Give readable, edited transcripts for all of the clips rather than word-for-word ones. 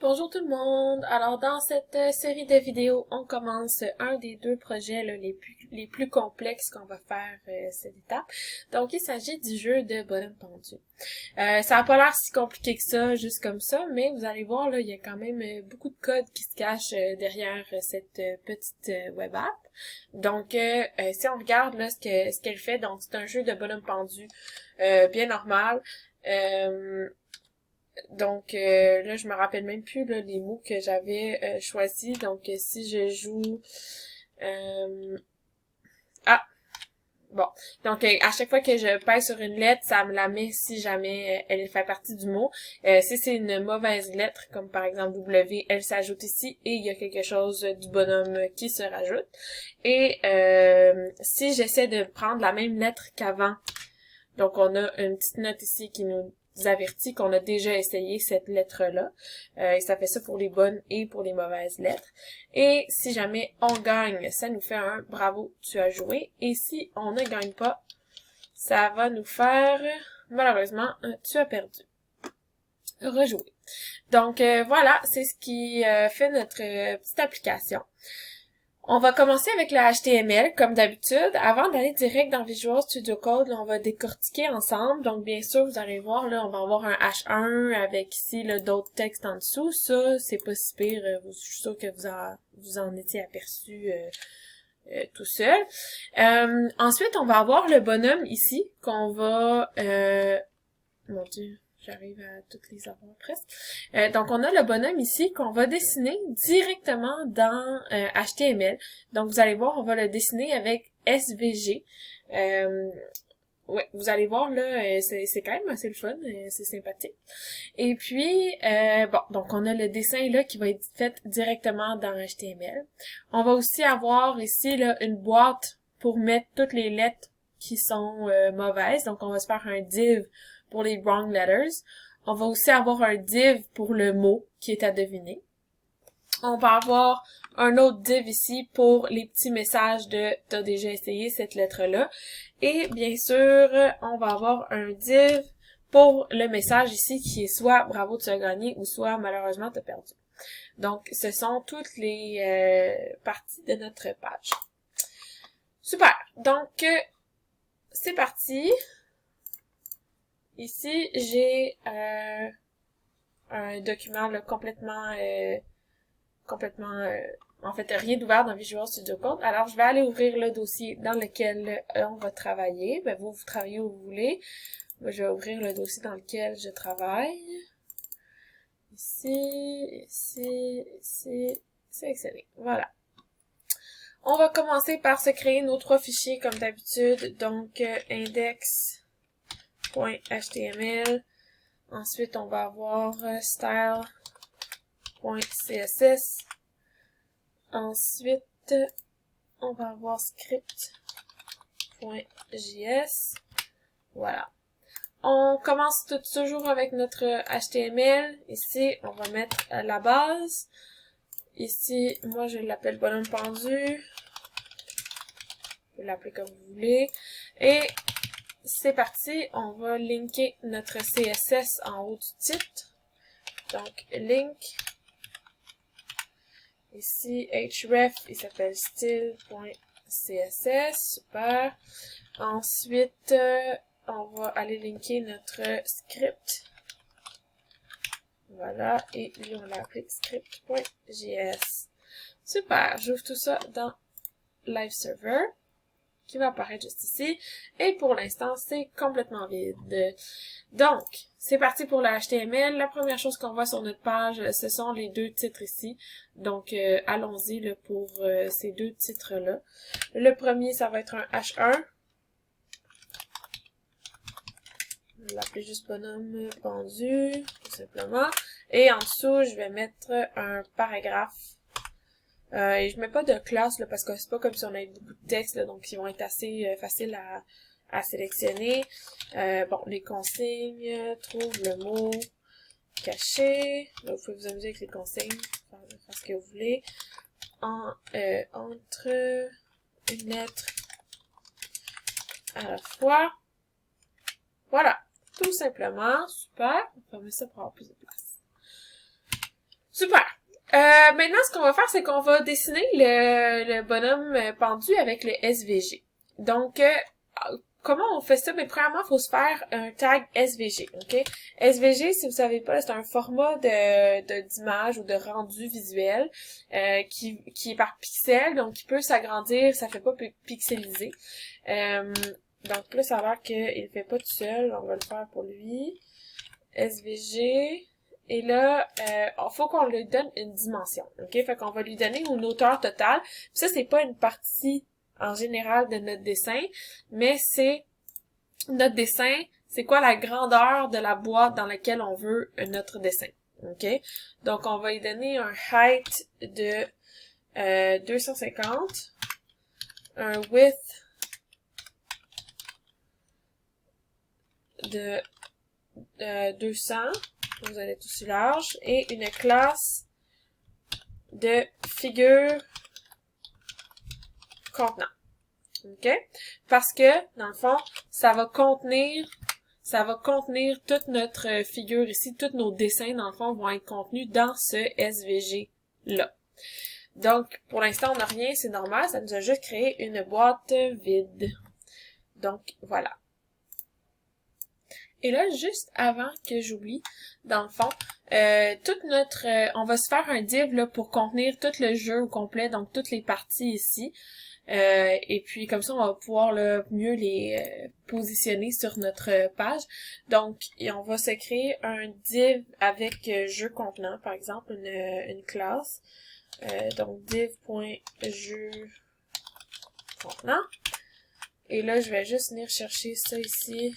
Bonjour tout le monde. Alors dans cette série de vidéos, on commence un des deux projets là, les plus complexes qu'on va faire cette étape. Donc il s'agit du jeu de bonhomme pendu. Ça a pas l'air si compliqué que ça, juste comme ça, mais vous allez voir là, il y a quand même beaucoup de code qui se cache derrière cette petite web app. Donc si on regarde là ce qu'elle fait, donc c'est un jeu de bonhomme pendu bien normal. Donc là, je me rappelle même plus là, les mots que j'avais choisis. Donc si je joue... euh, ah! Bon. Donc à chaque fois que je pèse sur une lettre, ça me la met si jamais elle fait partie du mot. Si c'est une mauvaise lettre, comme par exemple W, elle s'ajoute ici et il y a quelque chose du bonhomme qui se rajoute. Et si j'essaie de prendre la même lettre qu'avant, donc on a une petite note ici qui nous avertit qu'on a déjà essayé cette lettre-là. Et ça fait ça pour les bonnes et pour les mauvaises lettres. Et si jamais on gagne, ça nous fait un bravo, tu as joué. Et si on ne gagne pas, ça va nous faire malheureusement un tu as perdu. Rejouer. Donc voilà, c'est ce qui fait notre petite application. On va commencer avec le HTML, comme d'habitude. Avant d'aller direct dans Visual Studio Code, là, on va décortiquer ensemble. Donc, bien sûr, vous allez voir, là, on va avoir un H1 avec ici, là, d'autres textes en dessous. Ça, c'est pas si pire. Je suis sûre que vous en étiez aperçu tout seul. Ensuite, on va avoir le bonhomme ici, qu'on va... mon Dieu... J'arrive à toutes les avoir presque. Donc, on a le bonhomme ici qu'on va dessiner directement dans HTML. Donc, vous allez voir, on va le dessiner avec SVG. Ouais, vous allez voir, là, c'est quand même assez le fun, c'est sympathique. Et puis, bon, donc on a le dessin là qui va être fait directement dans HTML. On va aussi avoir ici, là, une boîte pour mettre toutes les lettres qui sont mauvaises. Donc, on va se faire un div pour les wrong letters. On va aussi avoir un div pour le mot qui est à deviner. On va avoir un autre div ici pour les petits messages de « t'as déjà essayé cette lettre-là ». Et bien sûr, on va avoir un div pour le message ici qui est soit « bravo, tu as gagné » ou soit « malheureusement, tu as perdu ». Donc, ce sont toutes les parties de notre page. Super! Donc, c'est parti. Ici, j'ai un document là, complètement, en fait, rien d'ouvert dans Visual Studio Code. Alors, je vais aller ouvrir le dossier dans lequel on va travailler. Ben, vous travaillez où vous voulez. Moi, je vais ouvrir le dossier dans lequel je travaille. Ici, sélectionné. Voilà. On va commencer par se créer nos trois fichiers comme d'habitude. Donc, index.html. Ensuite, on va avoir style.css. Ensuite, on va avoir script.js. Voilà. On commence toujours avec notre HTML. Ici, on va mettre la base. Ici, moi, je l'appelle bonhomme pendu. Vous pouvez l'appeler comme vous voulez. Et c'est parti. On va linker notre CSS en haut du titre. Donc, link. Ici, href, il s'appelle style.css. Super. Ensuite, on va aller linker notre script. Voilà. Et lui, on l'a appelé script.js. Super. J'ouvre tout ça dans Live Server, qui va apparaître juste ici. Et pour l'instant, c'est complètement vide. Donc, c'est parti pour le HTML. La première chose qu'on voit sur notre page, ce sont les deux titres ici. Donc, allons-y là, pour ces deux titres-là. Le premier, ça va être un H1. Je vais l'appeler juste bonhomme pendu, tout simplement. Et en dessous, je vais mettre un paragraphe. Et je mets pas de classe là, parce que c'est pas comme si on avait beaucoup de texte, là, donc ils vont être assez faciles à sélectionner. Bon, les consignes, trouve le mot caché. Là, vous pouvez vous amuser avec les consignes, faire ce que vous voulez. Entre une lettre à la fois. Voilà, tout simplement. Super. On va fermer ça pour avoir plus de place. Maintenant, ce qu'on va faire, c'est qu'on va dessiner le bonhomme pendu avec le SVG. Donc, comment on fait ça? Mais premièrement, il faut se faire un tag SVG, ok? SVG, si vous savez pas, c'est un format d'image ou de rendu visuel qui est par pixel, donc qui peut s'agrandir, ça fait pas pixelisé. Donc là, ça a l'air qu'il fait pas tout seul, on va le faire pour lui. SVG... Et là, il faut qu'on lui donne une dimension, ok? Fait qu'on va lui donner une hauteur totale. Puis ça, c'est pas une partie en général de notre dessin, mais c'est notre dessin, c'est quoi la grandeur de la boîte dans laquelle on veut notre dessin, ok? Donc, on va lui donner un height de 250, un width de 200, vous allez tout sur large, et une classe de figure contenant. OK? Parce que, dans le fond, ça va contenir toute notre figure ici, tous nos dessins, dans le fond, vont être contenus dans ce SVG-là. Donc, pour l'instant, on n'a rien, c'est normal, ça nous a juste créé une boîte vide. Donc, voilà. Et là, juste avant que j'oublie, dans le fond, on va se faire un div là, pour contenir tout le jeu au complet, donc toutes les parties ici. Et puis comme ça, on va pouvoir là, mieux les positionner sur notre page. Donc, on va se créer un div avec jeu contenant, par exemple, une classe. Donc, div.jeu contenant. Et là, je vais juste venir chercher ça ici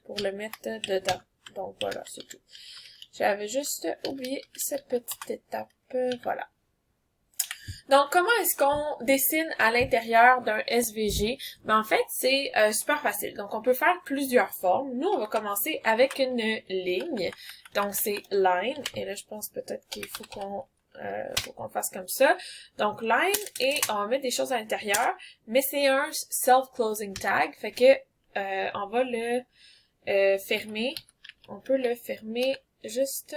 pour le mettre dedans. Donc voilà, c'est tout. J'avais juste oublié cette petite étape. Voilà. Donc, comment est-ce qu'on dessine à l'intérieur d'un SVG? Ben, en fait, c'est super facile. Donc, on peut faire plusieurs formes. Nous, on va commencer avec une ligne. Donc, c'est line. Et là, je pense peut-être qu'il faut qu'on le fasse comme ça. Donc, line, et on va mettre des choses à l'intérieur. Mais c'est un self-closing tag. Fait que on va le fermer. On peut le fermer juste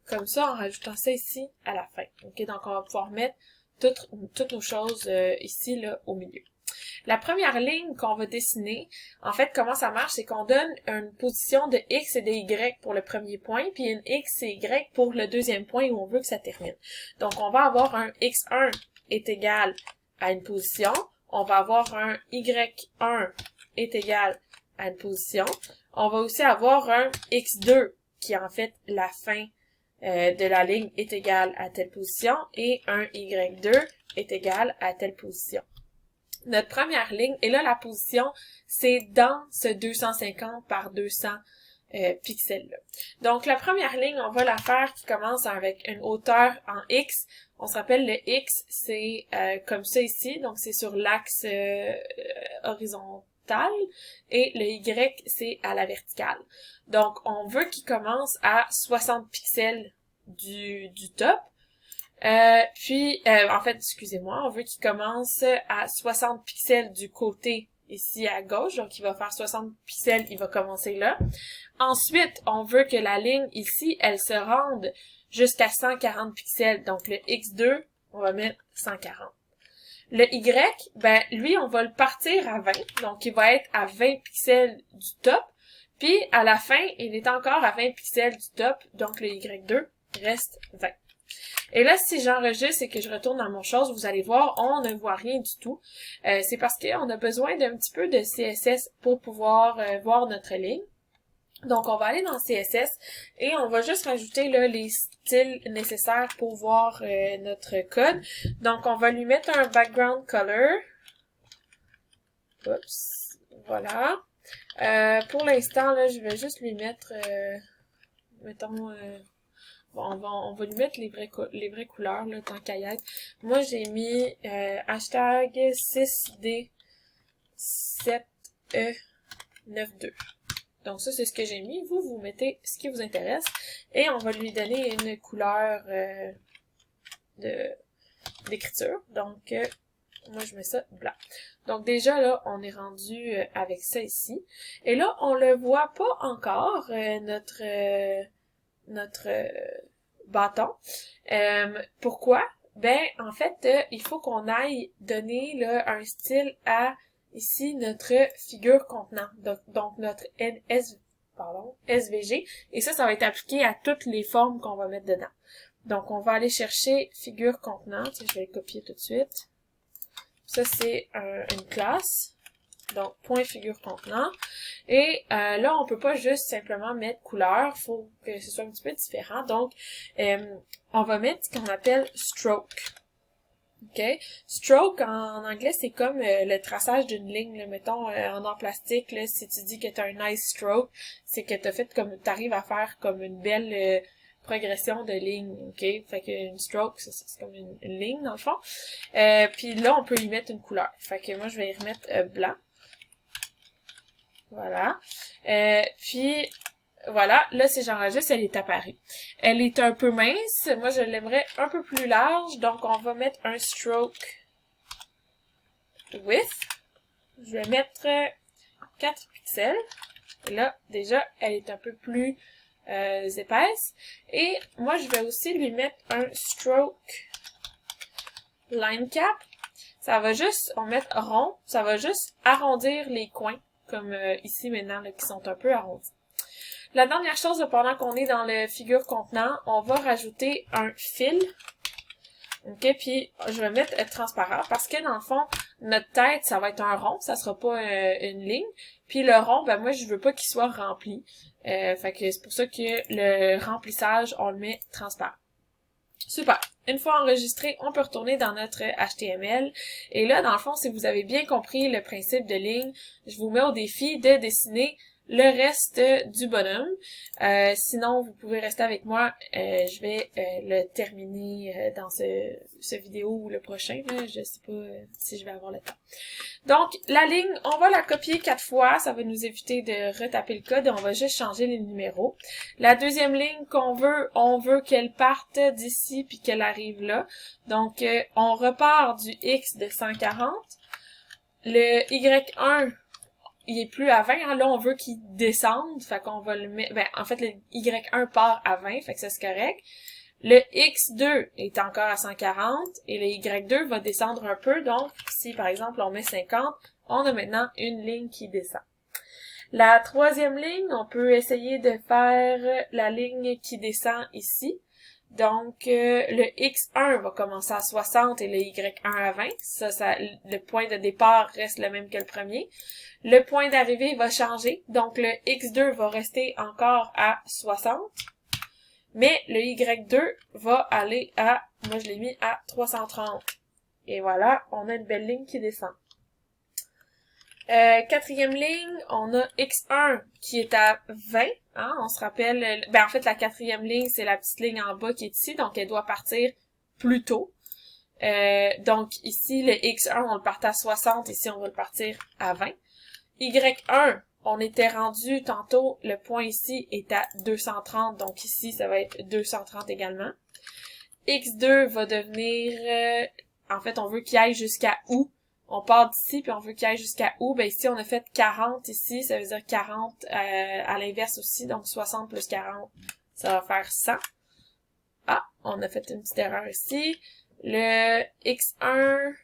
comme ça en rajoutant ça ici à la fin. Ok, donc on va pouvoir mettre toutes nos choses ici là au milieu. La première ligne qu'on va dessiner, en fait, comment ça marche, c'est qu'on donne une position de X et de Y pour le premier point, puis une X et Y pour le deuxième point où on veut que ça termine. Donc, on va avoir un X1 est égal à une position, on va avoir un Y1 est égal à une position, on va aussi avoir un X2 qui est en fait la fin de la ligne est égal à telle position et un Y2 est égal à telle position. Notre première ligne, et là la position, c'est dans ce 250 par 200 pixels-là. Donc la première ligne, on va la faire qui commence avec une hauteur en X. On se rappelle le X, c'est comme ça ici, donc c'est sur l'axe horizontal, et le Y, c'est à la verticale. Donc on veut qu'il commence à 60 pixels du top. En fait, excusez-moi, on veut qu'il commence à 60 pixels du côté ici à gauche, donc il va faire 60 pixels, il va commencer là. Ensuite, on veut que la ligne ici, elle se rende jusqu'à 140 pixels, donc le X2, on va mettre 140. Le Y, ben lui, on va le partir à 20, donc il va être à 20 pixels du top, puis à la fin, il est encore à 20 pixels du top, donc le Y2 reste 20. Et là, si j'enregistre et que je retourne dans mon chose, vous allez voir, on ne voit rien du tout. C'est parce qu'on a besoin d'un petit peu de CSS pour pouvoir voir notre ligne. Donc, on va aller dans CSS et on va juste rajouter là, les styles nécessaires pour voir notre code. Donc, on va lui mettre un background color. Oups, voilà. Pour l'instant, là, je vais juste lui mettre, mettons... Bon, on va lui mettre les vraies couleurs, là, tant qu'à y être. Moi, j'ai mis hashtag 6D7E92. Donc ça, c'est ce que j'ai mis. Vous mettez ce qui vous intéresse. Et on va lui donner une couleur d'écriture. Donc, moi, je mets ça blanc. Donc déjà, là, on est rendu avec ça ici. Et là, on le voit pas encore, notre bâton. Pourquoi? Ben, en fait, il faut qu'on aille donner là, un style à, ici, notre figure contenant. Donc notre SVG. Et ça va être appliqué à toutes les formes qu'on va mettre dedans. Donc, on va aller chercher figure contenant. Tiens, je vais le copier tout de suite. Ça, c'est une classe. Donc, point figure contenant. Et là, on peut pas juste simplement mettre couleur. Faut que ce soit un petit peu différent. Donc, on va mettre ce qu'on appelle stroke. OK? Stroke, en anglais, c'est comme le traçage d'une ligne. Là. Mettons, en art plastique, là, si tu dis que tu as un nice stroke, c'est que tu as fait comme, tu arrives à faire comme une belle progression de lignes. OK? Fait qu'une stroke, c'est comme une ligne, dans le fond. Puis là, on peut y mettre une couleur. Fait que moi, je vais y remettre blanc. Voilà. Puis, voilà. Là, si j'enregistre, elle est apparue. Elle est un peu mince. Moi, je l'aimerais un peu plus large. Donc, on va mettre un stroke width. Je vais mettre 4 pixels. Et là, déjà, elle est un peu plus épaisse. Et moi, je vais aussi lui mettre un stroke line cap. Ça va juste, on va mettre rond. Ça va juste arrondir les coins. Comme ici maintenant, là, qui sont un peu arrondis. La dernière chose, pendant qu'on est dans le figure contenant, on va rajouter un fil. OK, puis je vais mettre transparent parce que dans le fond, notre tête, ça va être un rond, ça sera pas une ligne. Puis le rond, ben moi, je veux pas qu'il soit rempli. Fait que c'est pour ça que le remplissage, on le met transparent. Super. Une fois enregistré, on peut retourner dans notre HTML. Et là, dans le fond, si vous avez bien compris le principe de ligne, je vous mets au défi de dessiner le reste du bonhomme. Sinon, vous pouvez rester avec moi. Je vais le terminer dans ce vidéo ou le prochain. Là. Je sais pas si je vais avoir le temps. Donc, la ligne, on va la copier 4 fois. Ça va nous éviter de retaper le code et on va juste changer les numéros. La deuxième ligne qu'on veut, on veut qu'elle parte d'ici puis qu'elle arrive là. Donc, on repart du X de 140. Le Y1, il est plus à 20. Hein. Là, on veut qu'il descende. Fait qu'on va le mettre... Ben, en fait, le Y1 part à 20. Fait que ça, c'est correct. Le X2 est encore à 140 et le Y2 va descendre un peu. Donc, si par exemple on met 50, on a maintenant une ligne qui descend. La troisième ligne, on peut essayer de faire la ligne qui descend ici. Donc, le X1 va commencer à 60 et le Y1 à 20. Le point de départ reste le même que le premier. Le point d'arrivée va changer. Donc, le X2 va rester encore à 60. Mais le Y2 va aller à, moi je l'ai mis à 330. Et voilà, on a une belle ligne qui descend. Quatrième ligne, on a X1 qui est à 20. Hein, on se rappelle, ben en fait la quatrième ligne, c'est la petite ligne en bas qui est ici, donc elle doit partir plus tôt. Donc ici, le X1, on le part à 60, ici on va le partir à 20. Y1, on était rendu tantôt, le point ici est à 230, donc ici, ça va être 230 également. X2 va devenir, en fait, on veut qu'il aille jusqu'à où? On part d'ici, puis on veut qu'il aille jusqu'à où? Ben ici, on a fait 40 ici, ça veut dire 40 à l'inverse aussi, donc 60 plus 40, ça va faire 100. Ah, on a fait une petite erreur ici. Le X1...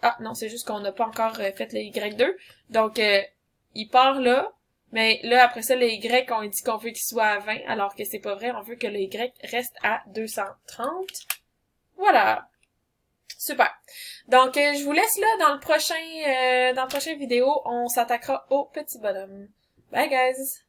Ah, non, c'est juste qu'on n'a pas encore fait le Y2. Donc, il part là, mais là, après ça, le Y, on dit qu'on veut qu'il soit à 20, alors que c'est pas vrai. On veut que le Y reste à 230. Voilà. Super. Donc, je vous laisse là dans le prochain vidéo. On s'attaquera au petit bonhomme. Bye, guys!